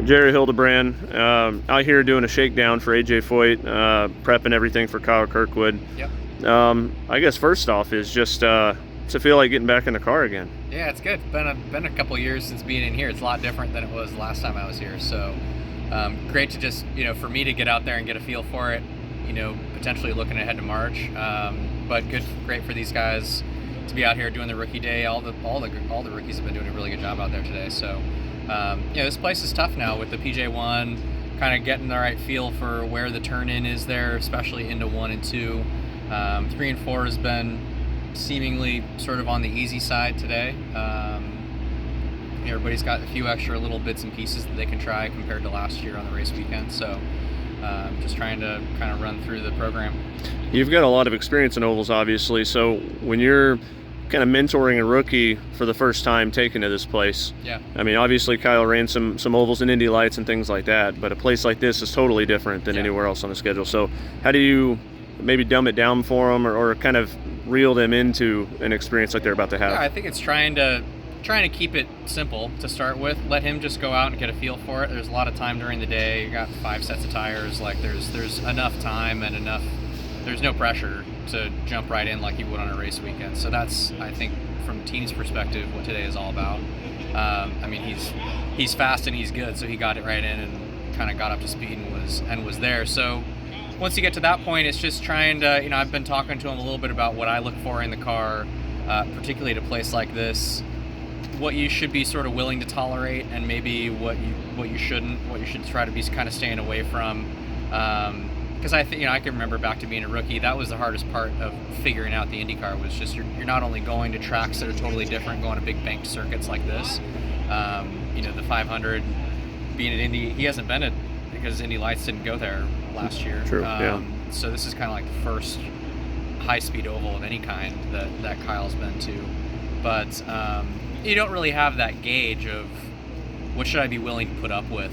Jerry Hildebrand, out here doing a shakedown for AJ Foyt, prepping everything for Kyle Kirkwood. Yep. I guess first off is just to feel like getting back in the car again. Yeah, it's good. Been a couple years since being in here. It's a lot different than it was last time I was here. So great to just, for me to get out there and get a feel for it. Potentially looking ahead to March. But great for these guys to be out here doing the rookie day. All the rookies have been doing a really good job out there today. So this place is tough now with the PJ1, kind of getting the right feel for where the turn-in is there, especially into 1 and 2. 3 and 4 has been seemingly sort of on the easy side today. Everybody's got a few extra little bits and pieces that they can try compared to last year on the race weekend. So just trying to kind of run through the program. You've got a lot of experience in ovals, obviously. So when you're kind of mentoring a rookie for the first time taking to this place. Yeah. I mean, obviously Kyle ran some ovals and Indy Lights and things like that, but a place like this is totally different than anywhere else on the schedule. So how do you maybe dumb it down for them or kind of reel them into an experience like they're about to have? Yeah, I think it's trying to keep it simple to start with. Let him just go out and get a feel for it. There's a lot of time during the day. You got 5 sets of tires. Like there's enough time and there's no pressure to jump right in like you would on a race weekend. So that's, I think, from Teeny's perspective, what today is all about. I mean, he's fast and he's good, so he got it right in and kind of got up to speed and was there. So once you get to that point, it's just trying to, I've been talking to him a little bit about what I look for in the car, particularly at a place like this, what you should be sort of willing to tolerate and maybe what you shouldn't, what you should try to be kind of staying away from. Because I think, I can remember back to being a rookie, that was the hardest part of figuring out the IndyCar was just you're not only going to tracks that are totally different, going to big banked circuits like this. The 500 being at Indy, he hasn't been at, because Indy Lights didn't go there last year. True, yeah. So this is kind of like the first high-speed oval of any kind that Kyle's been to. But you don't really have that gauge of what should I be willing to put up with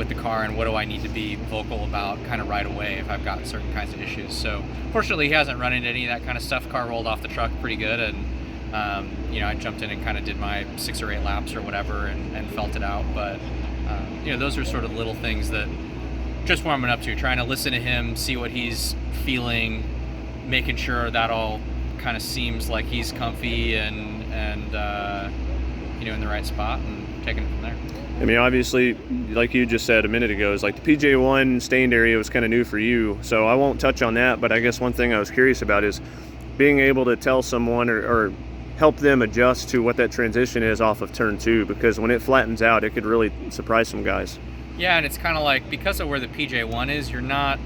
the car and what do I need to be vocal about kind of right away if I've got certain kinds of issues. So fortunately he hasn't run into any of that kind of stuff. Car rolled off the truck pretty good, and I jumped in and kind of did my 6 or 8 laps or whatever and felt it out. But those are sort of little things that just warming up to, trying to listen to him, see what he's feeling, making sure that all kind of seems like he's comfy and in the right spot, and taking it from there. I mean, obviously, like you just said a minute ago, is like the PJ1 stained area was kind of new for you, so I won't touch on that, but I guess one thing I was curious about is being able to tell someone or help them adjust to what that transition is off of turn 2, because when it flattens out, it could really surprise some guys. Yeah, and it's kind of like, because of where the PJ1 is, you're not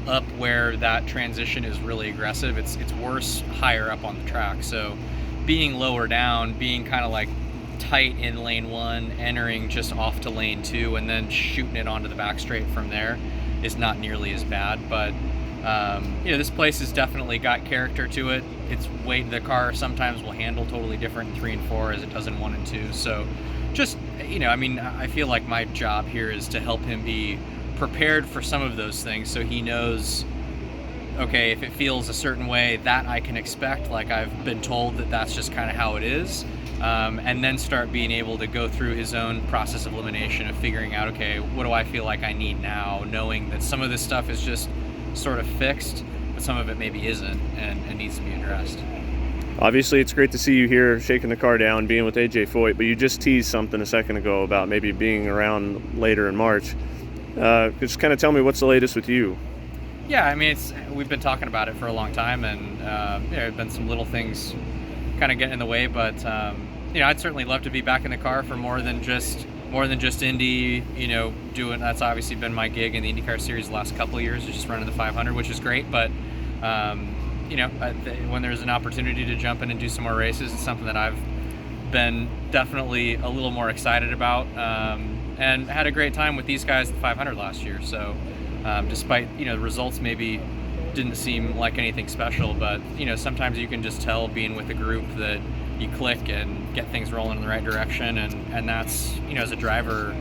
up where that transition is really aggressive. It's worse higher up on the track. So being lower down, being kind of like tight in lane 1, entering just off to lane 2, and then shooting it onto the back straight from there is not nearly as bad. But this place has definitely got character to it. Its weight, the car sometimes will handle totally different in 3 and 4 as it does in 1 and 2. So just, I feel like my job here is to help him be prepared for some of those things, so he knows, okay, if it feels a certain way, that I can expect, like I've been told that's just kind of how it is, and then start being able to go through his own process of elimination of figuring out, okay, what do I feel like I need now, knowing that some of this stuff is just sort of fixed, but some of it maybe isn't and needs to be addressed. Obviously, it's great to see you here shaking the car down, being with AJ Foyt, but you just teased something a second ago about maybe being around later in March. Just kind of tell me what's the latest with you. Yeah, I mean, we've been talking about it for a long time, and there have been some little things kind of getting in the way, but I'd certainly love to be back in the car for more than just Indy. Doing, that's obviously been my gig in the IndyCar series the last couple of years, is just running the 500, which is great. But when there's an opportunity to jump in and do some more races, it's something that I've been definitely a little more excited about. And had a great time with these guys at the 500 last year. So despite, the results maybe didn't seem like anything special, but, sometimes you can just tell being with a group that you click and get things rolling in the right direction. And that's, as a driver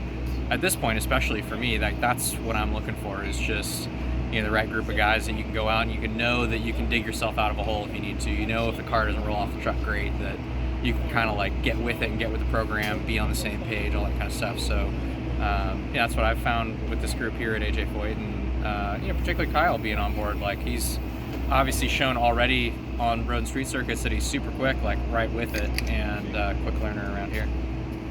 at this point, especially for me, that's what I'm looking for, is just, the right group of guys that you can go out and you can know that you can dig yourself out of a hole if you need to. If the car doesn't roll off the truck, great, that you can kind of like get with it and get with the program, be on the same page, all that kind of stuff. So That's what I've found with this group here at AJ Foyt, and particularly Kyle being on board. Like, he's obviously shown already on road and street circuits that he's super quick, like right with it, and quick learner around here.